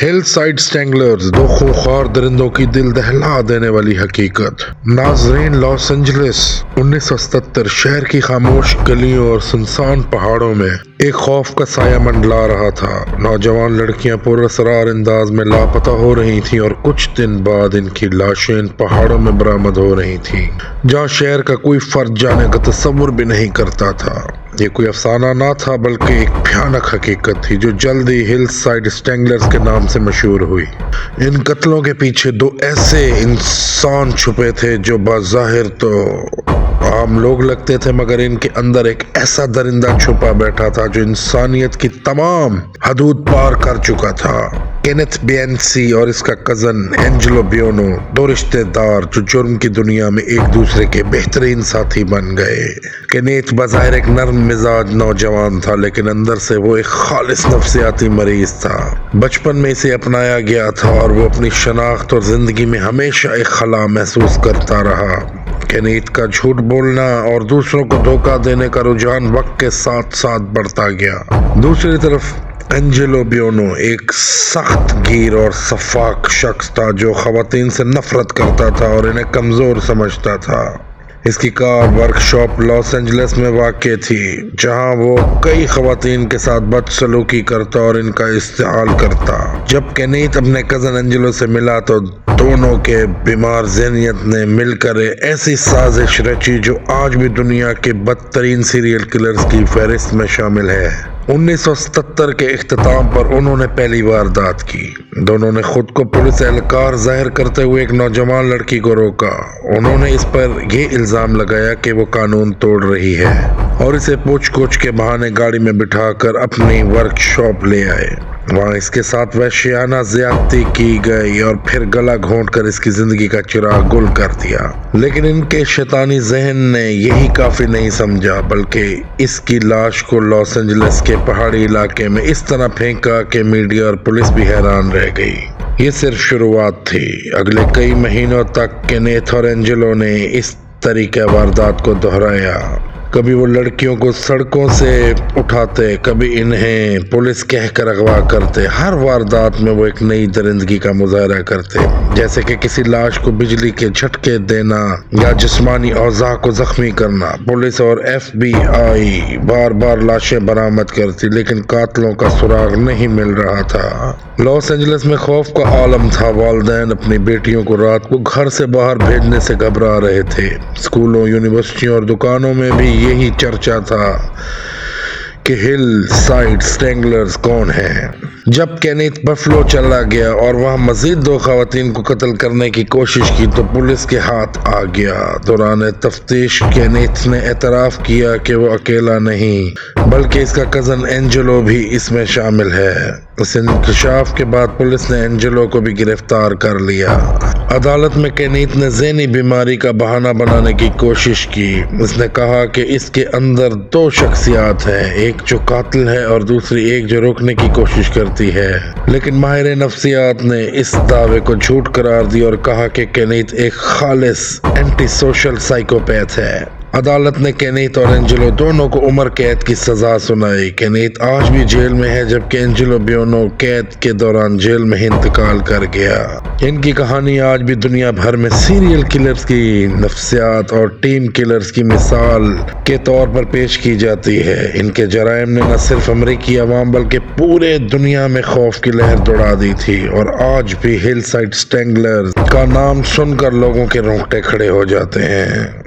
ہل سائڈ سٹینگلرز، دو خوخار درندوں کی دل دہلا دینے والی حقیقت۔ ناظرین، لاس اینجلس 1977 شہر کی خاموش گلیوں اور سنسان پہاڑوں میں ایک خوف کا سایہ منڈلا رہا تھا۔ نوجوان لڑکیاں پراسرار انداز میں لاپتہ ہو رہی تھیں اور کچھ دن بعد ان کی لاشیں ان پہاڑوں میں برآمد ہو رہی تھیں، جہاں شہر کا کوئی فرد جانے کا تصور بھی نہیں کرتا تھا۔ یہ کوئی افسانہ نہ تھا بلکہ ایک بھیانک حقیقت تھی جو جلد ہی ہل سائڈ سٹینگلرز کے نام سے مشہور ہوئی۔ ان قتلوں کے پیچھے دو ایسے انسان چھپے تھے جو بظاہر تو عام لوگ لگتے تھے، مگر ان کے اندر ایک ایسا درندہ چھپا بیٹھا تھا جو انسانیت کی تمام حدود پار کر چکا تھا۔ کینتھ بیئنسی اور اس کا کزن اینجلو بیونو، دو رشتہ دار جو جرم کی دنیا میں ایک دوسرے کے بہترین ساتھی بن گئے۔ کینتھ بظاہر ایک نرم مزاج نوجوان تھا، لیکن اندر سے وہ ایک خالص نفسیاتی مریض تھا۔ بچپن میں اسے اپنایا گیا تھا اور وہ اپنی شناخت اور زندگی میں ہمیشہ ایک خلا محسوس کرتا رہا۔ کینتھ کا جھوٹ بولنا اور دوسروں کو دھوکہ دینے کا رجحان وقت کے ساتھ ساتھ بڑھتا گیا۔ دوسری طرف اینجلو بیونو ایک سخت گیر اور شفاف شخص تھا جو خواتین سے نفرت کرتا تھا اور انہیں کمزور سمجھتا تھا۔ اس کی کار ورک شاپ لاس اینجلس میں واقع تھی، جہاں وہ کئی خواتین کے ساتھ بدسلوکی کرتا اور ان کا استحصال کرتا۔ جب کینتھ اپنے کزن اینجلو سے ملا تو دونوں کے بیمار ذہنیت نے مل کر ایسی سازش رچی جو آج بھی دنیا کے بدترین سیریل کلرز کی فہرست میں شامل ہے۔ 1977 کے اختتام پر انہوں نے پہلی واردات کی۔ دونوں نے خود کو پولیس اہلکار ظاہر کرتے ہوئے ایک نوجوان لڑکی کو روکا۔ انہوں نے اس پر یہ الزام لگایا کہ وہ قانون توڑ رہی ہے اور اسے پوچھ گچھ کے بہانے گاڑی میں بٹھا کر اپنی ورک شاپ لے آئے۔ وہاں اس کے ساتھ وحشیانہ زیادتی کی گئی اور پھر گلا گھونٹ کر اس کی زندگی کا چراغ گل کر دیا۔ لیکن ان کے شیطانی ذہن نے یہی کافی نہیں سمجھا، بلکہ اس کی لاش کو لاس اینجلس کے پہاڑی علاقے میں اس طرح پھینکا کہ میڈیا اور پولیس بھی حیران رہ گئی۔ یہ صرف شروعات تھی۔ اگلے کئی مہینوں تک کینتھ اور اینجلو نے اس طریقہ واردات کو دہرایا۔ کبھی وہ لڑکیوں کو سڑکوں سے اٹھاتے، کبھی انہیں پولیس کہہ کر اغوا کرتے۔ ہر واردات میں وہ ایک نئی درندگی کا مظاہرہ کرتے، جیسے کہ کسی لاش کو بجلی کے جھٹکے دینا یا جسمانی اعضاء کو زخمی کرنا۔ پولیس اور ایف بی آئی بار بار لاشیں برآمد کرتی، لیکن قاتلوں کا سراغ نہیں مل رہا تھا۔ لاس اینجلس میں خوف کا عالم تھا۔ والدین اپنی بیٹیوں کو رات کو گھر سے باہر بھیجنے سے گھبرا رہے تھے۔ اسکولوں، یونیورسٹیوں اور دکانوں میں بھی یہی چرچا تھا کہ ہل سائڈ سٹینگلرز کون ہیں۔ جب کینتھ بفلو چلا گیا اور وہاں مزید دو خواتین کو قتل کرنے کی کوشش کی تو پولیس کے ہاتھ آ گیا۔ دوران تفتیش کینتھ نے اعتراف کیا کہ وہ اکیلا نہیں بلکہ اس کا کزن اینجلو بھی اس میں شامل ہے۔ اس انکشاف کے بعد پولیس نے اینجلو کو بھی گرفتار کر لیا۔ عدالت میں کینتھ نے ذہنی بیماری کا بہانہ بنانے کی کوشش کی۔ اس نے کہا کہ اس کے اندر دو شخصیات ہیں، ایک جو قاتل ہے اور دوسری ایک جو روکنے کی کوشش کرتی ہے۔ لیکن ماہر نفسیات نے اس دعوے کو جھوٹ قرار دیا اور کہا کہ کینتھ ایک خالص اینٹی سوشل سائیکوپیتھ ہے۔ عدالت نے کینتھ اور اینجلو دونوں کو عمر قید کی سزا سنائی۔ کینتھ آج بھی جیل میں ہے، جبکہ اینجلو بیونو قید کے دوران جیل میں انتقال کر گیا۔ ان کی کہانی آج بھی دنیا بھر میں سیریل کلرز کی نفسیات اور ٹیم کلرز کی مثال کے طور پر پیش کی جاتی ہے۔ ان کے جرائم نے نہ صرف امریکی عوام بلکہ پورے دنیا میں خوف کی لہر دوڑا دی تھی، اور آج بھی ہل سائڈ سٹینگلرز کا نام سن کر لوگوں کے رونگٹے کھڑے ہو جاتے ہیں۔